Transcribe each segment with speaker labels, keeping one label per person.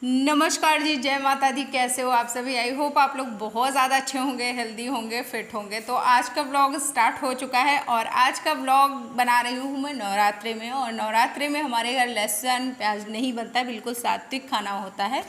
Speaker 1: नमस्कार जी, जय माता दी। कैसे हो आप सभी? आई होप आप लोग बहुत ज़्यादा अच्छे होंगे, हेल्दी होंगे, फिट होंगे। तो आज का व्लॉग स्टार्ट हो चुका है और आज का व्लॉग बना रही हूँ मैं नवरात्रि में। और नवरात्रि में हमारे घर लहसुन प्याज नहीं बनता है, बिल्कुल सात्विक खाना होता है।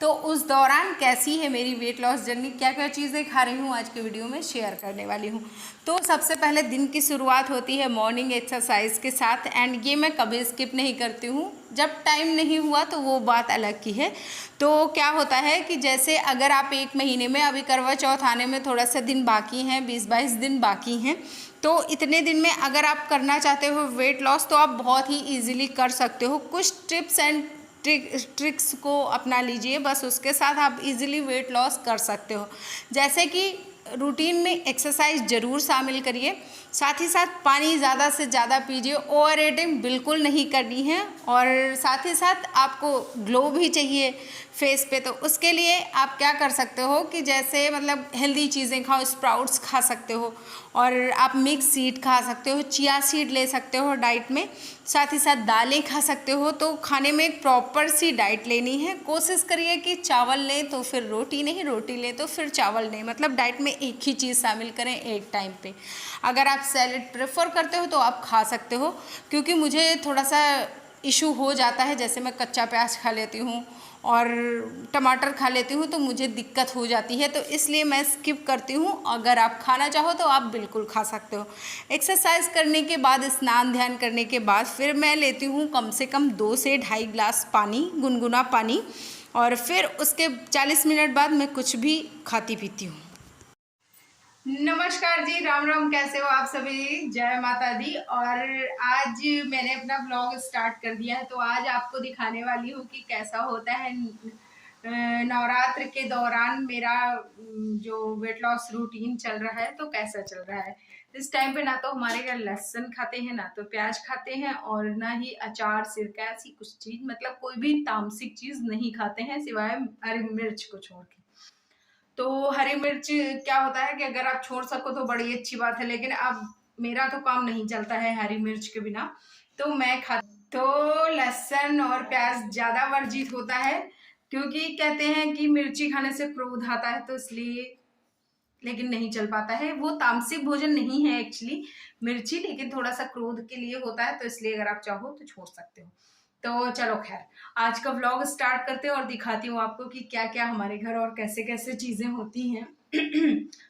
Speaker 1: तो उस दौरान कैसी है मेरी वेट लॉस जर्नी, क्या क्या चीज़ें खा रही हूँ आज के वीडियो में शेयर करने वाली हूँ। तो सबसे पहले दिन की शुरुआत होती है मॉर्निंग एक्सरसाइज के साथ, एंड ये मैं कभी स्किप नहीं करती हूँ। जब टाइम नहीं हुआ तो वो बात अलग की है। तो क्या होता है कि जैसे अगर आप एक महीने में, अभी करवा चौथ आने में थोड़ा सा दिन बाकी हैं, 20-22 दिन बाकी हैं, तो इतने दिन में अगर आप करना चाहते हो वेट लॉस तो आप बहुत ही ईजिली कर सकते हो। कुछ टिप्स एंड ट्रिक्स को अपना लीजिए, बस उसके साथ आप इजीली वेट लॉस कर सकते हो। जैसे कि रूटीन में एक्सरसाइज ज़रूर शामिल करिए, साथ ही साथ पानी ज़्यादा से ज़्यादा पीजिए, ओवर ईटिंग बिल्कुल नहीं करनी है। और साथ ही साथ आपको ग्लो भी चाहिए फेस पे, तो उसके लिए आप क्या कर सकते हो कि जैसे मतलब हेल्दी चीज़ें खाओ, स्प्राउट्स खा सकते हो और आप मिक्स सीड खा सकते हो, चिया सीड ले सकते हो डाइट में, साथ ही साथ दालें खा सकते हो। तो खाने में एक प्रॉपर सी डाइट लेनी है। कोशिश करिए कि चावल लें तो फिर रोटी नहीं, रोटी लें तो फिर चावल नहीं, मतलब डाइट में एक ही चीज़ शामिल करें एक टाइम पे। अगर आप सैलेड प्रेफर करते हो तो आप खा सकते हो, क्योंकि मुझे थोड़ा सा इशू हो जाता है, जैसे मैं कच्चा प्याज खा लेती हूँ और टमाटर खा लेती हूँ तो मुझे दिक्कत हो जाती है, तो इसलिए मैं स्किप करती हूँ। अगर आप खाना चाहो तो आप बिल्कुल खा सकते हो। एक्सरसाइज करने के बाद, स्नान ध्यान करने के बाद फिर मैं लेती हूँ कम से कम 2 से ढाई गिलास पानी, गुनगुना पानी, और फिर उसके 40 मिनट बाद मैं कुछ भी खाती पीती हूँ। नमस्कार जी, राम राम। कैसे हो आप सभी? जय माता दी। और आज मैंने अपना ब्लॉग स्टार्ट कर दिया है, तो आज आपको दिखाने वाली हूँ कि कैसा होता है नवरात्र के दौरान मेरा जो वेट लॉस रूटीन चल रहा है, तो कैसा चल रहा है। इस टाइम पे ना तो हमारे घर लहसुन खाते हैं, ना तो प्याज खाते हैं, और ना ही अचार, सिरका, ऐसी कुछ चीज, मतलब कोई भी तामसिक चीज नहीं खाते हैं सिवाय हरी मिर्च को छोड़ के। तो हरी मिर्च क्या होता है कि अगर आप छोड़ सको तो बड़ी अच्छी बात है, लेकिन अब मेरा तो काम नहीं चलता है हरी मिर्च के बिना, तो मैं खा, तो लहसुन और प्याज ज्यादा वर्जित होता है, क्योंकि कहते हैं कि मिर्ची खाने से क्रोध आता है, तो इसलिए, लेकिन नहीं चल पाता है। वो तामसिक भोजन नहीं है एक्चुअली मिर्ची, लेकिन थोड़ा सा क्रोध के लिए होता है, तो इसलिए अगर आप चाहो तो छोड़ सकते हो। तो चलो खैर, आज का व्लॉग स्टार्ट करते हैं और दिखाती हूँ आपको कि क्या क्या हमारे घर और कैसे कैसे चीजें होती हैं।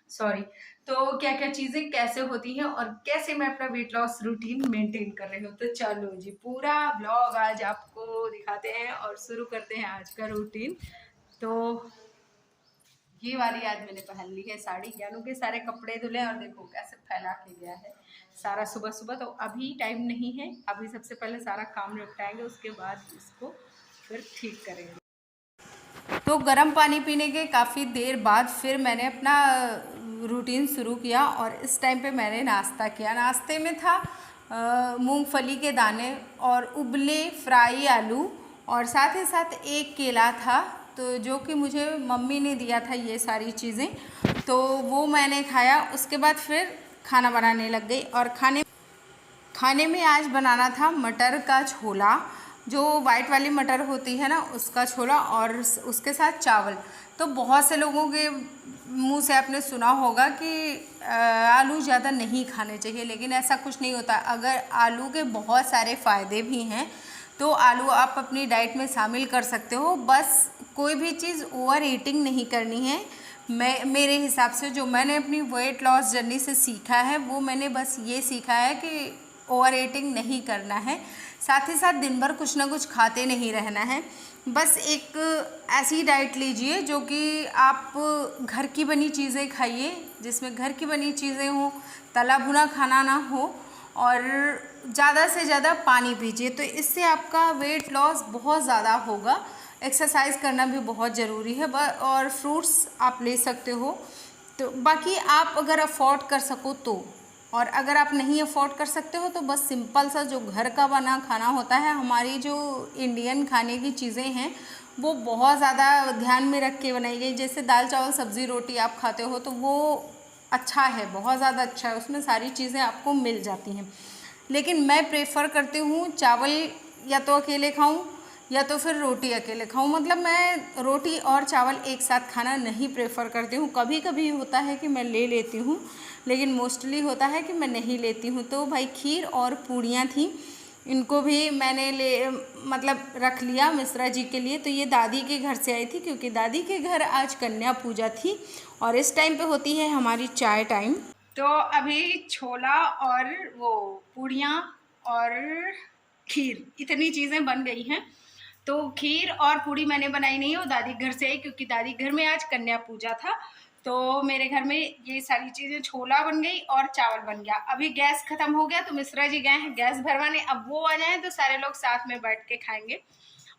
Speaker 1: सॉरी। तो क्या क्या चीजें कैसे होती हैं और कैसे मैं अपना वेट लॉस रूटीन मेंटेन कर रही हूँ। तो चलो जी, पूरा व्लॉग आज आपको दिखाते हैं और शुरू करते हैं आज का रूटीन। तो ये वाली आज मैंने पहन ली है साड़ी, ज्ञानू के सारे कपड़े धुले और देखो कैसे फैला के गया है सारा सुबह सुबह। तो अभी टाइम नहीं है, अभी सबसे पहले सारा काम निपटाएंगे, उसके बाद इसको फिर ठीक करेंगे। तो गर्म पानी पीने के काफ़ी देर बाद फिर मैंने अपना रूटीन शुरू किया, और इस टाइम पे मैंने नाश्ता किया। नाश्ते में था मूंगफली के दाने और उबले फ्राई आलू, और साथ ही साथ एक केला था, तो जो कि मुझे मम्मी ने दिया था ये सारी चीज़ें, तो वो मैंने खाया। उसके बाद फिर खाना बनाने लग गई, और खाने में आज बनाना था मटर का छोला, जो वाइट वाली मटर होती है ना, उसका छोला, और उसके साथ चावल। तो बहुत से लोगों के मुंह से आपने सुना होगा कि आलू ज़्यादा नहीं खाने चाहिए, लेकिन ऐसा कुछ नहीं होता। अगर आलू के बहुत सारे फ़ायदे भी हैं, तो आलू आप अपनी डाइट में शामिल कर सकते हो। बस कोई भी चीज़ ओवर ईटिंग नहीं करनी है। मेरे हिसाब से जो मैंने अपनी वेट लॉस जर्नी से सीखा है, वो मैंने बस ये सीखा है कि ओवर ईटिंग नहीं करना है। साथ ही साथ दिन भर कुछ ना कुछ खाते नहीं रहना है। बस एक ऐसी डाइट लीजिए जो कि आप घर की बनी चीज़ें खाइए, जिसमें घर की बनी चीज़ें हों, तला भुना खाना ना हो, और ज़्यादा से ज़्यादा पानी पीजिए। तो इससे आपका वेट लॉस बहुत ज़्यादा होगा। एक्सरसाइज करना भी बहुत ज़रूरी है, और फ्रूट्स आप ले सकते हो। तो बाकी आप अगर अफोर्ड कर सको तो, और अगर आप नहीं अफोर्ड कर सकते हो तो बस सिंपल सा जो घर का बना खाना होता है, हमारी जो इंडियन खाने की चीज़ें हैं वो बहुत ज़्यादा ध्यान में रख के बनाई गई। जैसे दाल चावल सब्ज़ी रोटी आप खाते हो तो वो अच्छा है, बहुत ज़्यादा अच्छा है, उसमें सारी चीज़ें आपको मिल जाती हैं। लेकिन मैं प्रेफर करती हूँ चावल या तो अकेले खाऊँ, या तो फिर रोटी अकेले खाऊं। मतलब मैं रोटी और चावल एक साथ खाना नहीं प्रेफर करती हूँ। कभी कभी होता है कि मैं ले लेती हूँ, लेकिन मोस्टली होता है कि मैं नहीं लेती हूँ। तो भाई खीर और पूड़ियाँ थी, इनको भी मैंने मतलब रख लिया मिश्रा जी के लिए। तो ये दादी के घर से आई थी, क्योंकि दादी के घर आज कन्या पूजा थी और इस टाइम पे होती है हमारी चाय टाइम। तो अभी छोला और वो पूड़ियाँ और खीर, इतनी चीज़ें बन गई हैं। तो खीर और पूड़ी मैंने बनाई नहीं है, वो दादी घर से आई, क्योंकि दादी घर में आज कन्या पूजा था। तो मेरे घर में ये सारी चीज़ें, छोला बन गई और चावल बन गया। अभी गैस खत्म हो गया तो मिश्रा जी गए हैं गैस भरवाने, अब वो आ जाए तो सारे लोग साथ में बैठ के खाएंगे।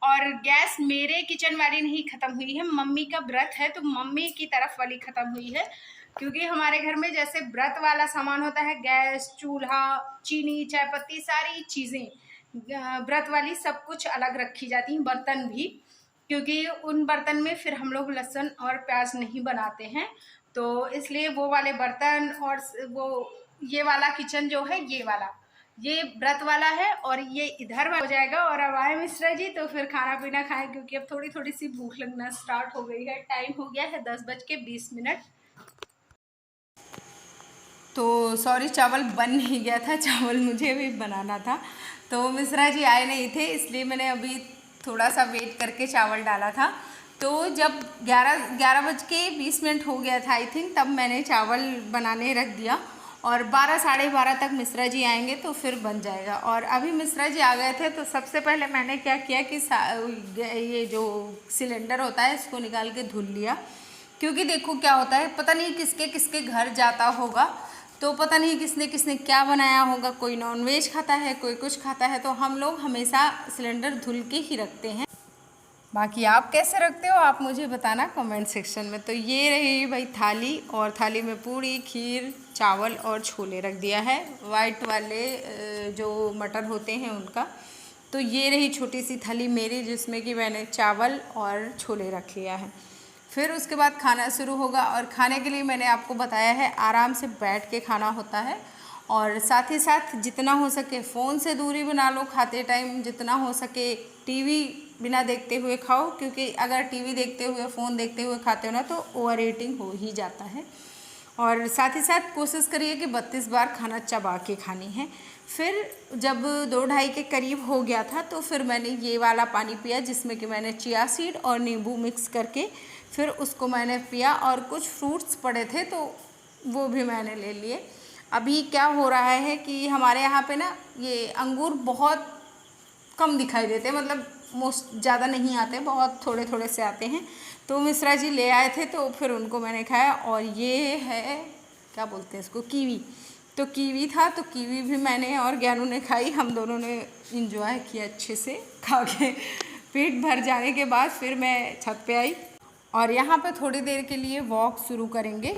Speaker 1: और गैस मेरे किचन वाली नहीं खत्म हुई है, मम्मी का व्रत है तो मम्मी की तरफ वाली खत्म हुई है। क्योंकि हमारे घर में जैसे व्रत वाला सामान होता है, गैस, चूल्हा, चीनी, चाय पत्ती, सारी चीज़ें व्रत वाली सब कुछ अलग रखी जाती हैं, बर्तन भी, क्योंकि उन बर्तन में फिर हम लोग लहसुन और प्याज नहीं बनाते हैं। तो इसलिए वो वाले बर्तन और वो ये वाला किचन जो है, ये व्रत वाला है और ये इधर हो जाएगा। और अब आए मिश्रा जी तो फिर खाना पीना खाएं, क्योंकि अब थोड़ी थोड़ी सी भूख लगना स्टार्ट हो गई है। टाइम हो गया है 10:20। तो सॉरी, चावल बन नहीं गया था, चावल मुझे भी बनाना था। तो मिश्रा जी आए नहीं थे, इसलिए मैंने अभी थोड़ा सा वेट करके चावल डाला था। तो जब 11:20 हो गया था आई थिंक, तब मैंने चावल बनाने रख दिया और 12 साढ़े 12 तक मिश्रा जी आएंगे तो फिर बन जाएगा। और अभी मिश्रा जी आ गए थे तो सबसे पहले मैंने क्या किया कि ये जो सिलेंडर होता है इसको निकाल के धुल लिया। क्योंकि देखो क्या होता है, पता नहीं किसके किसके घर जाता होगा, तो पता नहीं किसने किसने क्या बनाया होगा, कोई नॉनवेज खाता है, कोई कुछ खाता है, तो हम लोग हमेशा सिलेंडर धुल के ही रखते हैं। बाकी आप कैसे रखते हो आप मुझे बताना कमेंट सेक्शन में। तो ये रही भाई थाली, और थाली में पूड़ी, खीर, चावल और छोले रख दिया है, वाइट वाले जो मटर होते हैं उनका। तो ये रही छोटी सी थाली मेरी, जिसमें कि मैंने चावल और छोले रख लिया है। फिर उसके बाद खाना शुरू होगा, और खाने के लिए मैंने आपको बताया है आराम से बैठ के खाना होता है, और साथ ही साथ जितना हो सके फ़ोन से दूरी बना लो खाते टाइम, जितना हो सके टीवी बिना देखते हुए खाओ, क्योंकि अगर टीवी देखते हुए, फ़ोन देखते हुए खाते हो ना तो ओवर ईटिंग हो ही जाता है। और साथ ही साथ कोशिश करिए कि 32 बार खाना चबा के खानी है। फिर जब 2-2:30 के करीब हो गया था तो फिर मैंने ये वाला पानी पिया, जिसमें कि मैंने चिया सीड और नींबू मिक्स करके फिर उसको मैंने पिया, और कुछ फ्रूट्स पड़े थे तो वो भी मैंने ले लिए। अभी क्या हो रहा है कि हमारे यहाँ पे ना ये अंगूर बहुत कम दिखाई देते, मतलब मोस्ट ज़्यादा नहीं आते, बहुत थोड़े थोड़े से आते हैं। तो मिश्रा जी ले आए थे तो फिर उनको मैंने खाया। और ये है, क्या बोलते हैं इसको, कीवी। तो कीवी था, तो कीवी भी मैंने और ज्ञानू ने खाई, हम दोनों ने इंजॉय किया अच्छे से खा के। पेट भर जाने के बाद फिर मैं छत पे आई और यहाँ पे थोड़ी देर के लिए वॉक शुरू करेंगे।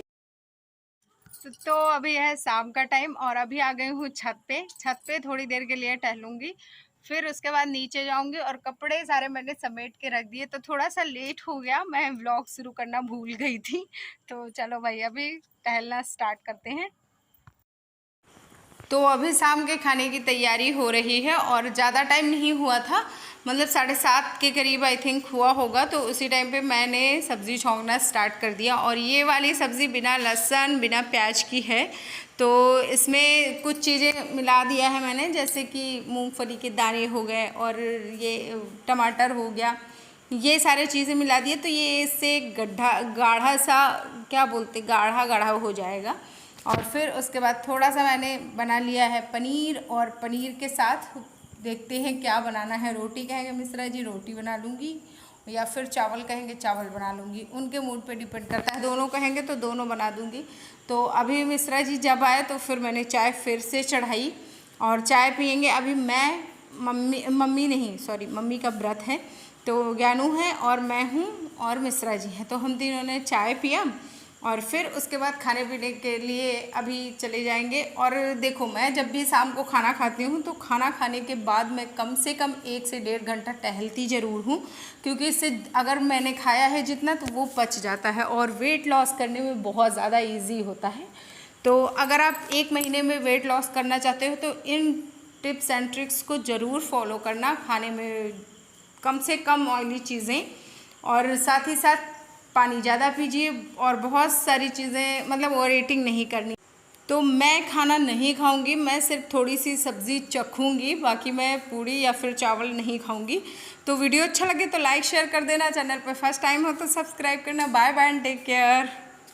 Speaker 1: तो अभी है शाम का टाइम और अभी आ गई हूँ छत पे थोड़ी देर के लिए टहलूंगी, फिर उसके बाद नीचे जाऊंगी। और कपड़े सारे मैंने समेट के रख दिए, तो थोड़ा सा लेट हो गया, मैं व्लॉग शुरू करना भूल गई थी। तो चलो भाई अभी टहलना स्टार्ट करते हैं। तो अभी शाम के खाने की तैयारी हो रही है और ज़्यादा टाइम नहीं हुआ था, मतलब 7:30 के करीब आई थिंक हुआ होगा। तो उसी टाइम पे मैंने सब्ज़ी छौंकना स्टार्ट कर दिया। और ये वाली सब्ज़ी बिना लहसुन बिना प्याज की है, तो इसमें कुछ चीज़ें मिला दिया है मैंने, जैसे कि मूंगफली के दाने हो गए और ये टमाटर हो गया, ये सारे चीज़ें मिला दिए। तो ये इससे गाढ़ा सा, क्या बोलते, गाढ़ा गाढ़ा हो जाएगा। और फिर उसके बाद थोड़ा सा मैंने बना लिया है पनीर, और पनीर के साथ देखते हैं क्या बनाना है। रोटी कहेंगे मिश्रा जी, रोटी बना लूँगी, या फिर चावल कहेंगे, चावल बना लूँगी, उनके मूड पे डिपेंड करता है। दोनों कहेंगे तो दोनों बना दूँगी। तो अभी मिश्रा जी जब आए तो फिर मैंने चाय फिर से चढ़ाई और चाय पियेंगे। अभी मैं, मम्मी का व्रत है, तो ज्ञानू है और मैं हूँ और मिश्रा जी हैं, तो हम तीनों ने चाय पिया और फिर उसके बाद खाने पीने के लिए अभी चले जाएंगे। और देखो, मैं जब भी शाम को खाना खाती हूँ तो खाना खाने के बाद मैं कम से कम 1 से 1.5 घंटा टहलती ज़रूर हूँ, क्योंकि इससे अगर मैंने खाया है जितना तो वो पच जाता है और वेट लॉस करने में बहुत ज़्यादा ईजी होता है। तो अगर आप 1 महीने में वेट लॉस करना चाहते हो तो इन टिप्स एंड ट्रिक्स को ज़रूर फॉलो करना, खाने में कम से कम ऑयली चीज़ें, और साथ ही साथ पानी ज़्यादा पीजिए, और बहुत सारी चीज़ें मतलब ओवर ईटिंग नहीं करनी। तो मैं खाना नहीं खाऊंगी, मैं सिर्फ थोड़ी सी सब्ज़ी चखूंगी, बाकी मैं पूड़ी या फिर चावल नहीं खाऊंगी। तो वीडियो अच्छा लगे तो लाइक शेयर कर देना, चैनल पर फर्स्ट टाइम हो तो सब्सक्राइब करना। Bye bye and take care.